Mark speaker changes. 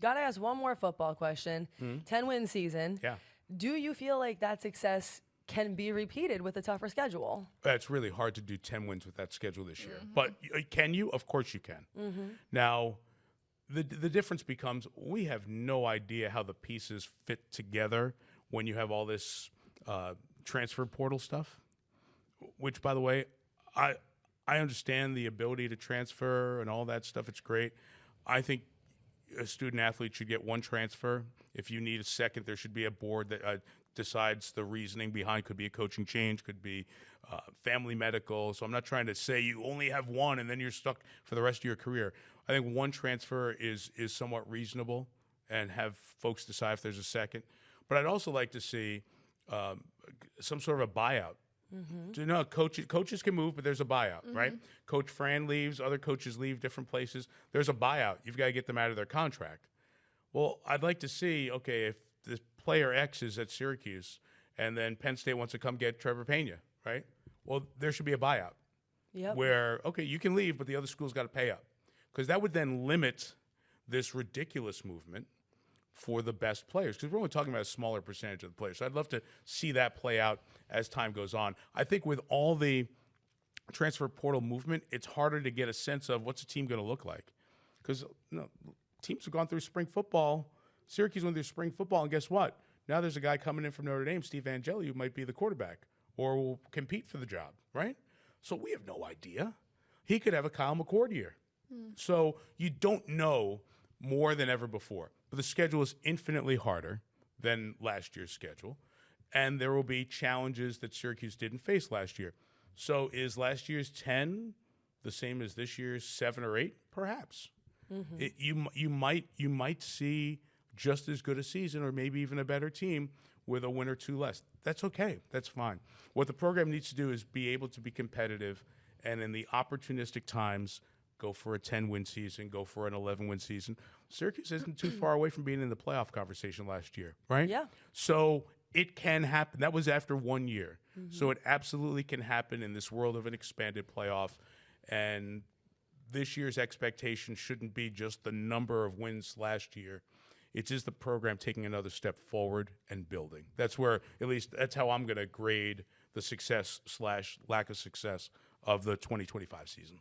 Speaker 1: Gotta ask one more football question. 10-win season.
Speaker 2: Yeah.
Speaker 1: Do you feel like that success can be repeated with a tougher schedule?
Speaker 2: It's really hard to do 10 wins with that schedule this year. But can you? Of course you can. Now, the difference becomes we have no idea how the pieces fit together when you have all this transfer portal stuff, which, by the way, I understand the ability to transfer and all that stuff. It's great. I think a student athlete should get one transfer. If you need a second, there should be a board that decides the reasoning behind. Could be a coaching change, could be family medical. So I'm not trying to say you only have one and then you're stuck for the rest of your career. I think one transfer is somewhat reasonable, and have folks decide if there's a second. But I'd also like to see some sort of a buyout. Do you know, coaches can move, but there's a buyout, right? Coach Fran leaves, other coaches leave different places. There's a buyout. You've got to get them out of their contract. Well, I'd like to see, okay, if the player X is at Syracuse and then Penn State wants to come get Trevor Pena, right? Well, there should be a buyout where, okay, you can leave, but the other school's got to pay up. Because that would then limit this ridiculous movement for the best players, because we're only talking about a smaller percentage of the players. So I'd love to see that play out as time goes on. I think with all the transfer portal movement, it's harder to get a sense of what's a team going to look like. Because teams have gone through spring football. Syracuse went through spring football, and guess what? Now there's a guy coming in from Notre Dame, Steve Angeli, who might be the quarterback or will compete for the job, right? So we have no idea. He could have a Kyle McCord year. So you don't know more than ever before. But the schedule is infinitely harder than last year's schedule, and there will be challenges that Syracuse didn't face last year. So is last year's 10 the same as this year's 7 or 8? Perhaps. You might see just as good a season, or maybe even a better team with a win or two less. That's okay. That's fine. What the program needs to do is be able to be competitive, and in the opportunistic times, go for a 10-win season, go for an 11-win season. Syracuse isn't too far away from being in the playoff conversation last year, right?
Speaker 1: Yeah.
Speaker 2: So it can happen. That was after 1 year. So it absolutely can happen in this world of an expanded playoff. And this year's expectation shouldn't be just the number of wins last year. It is the program taking another step forward and building. That's where, at least, that's how I'm going to grade the success / lack of success of the 2025 season.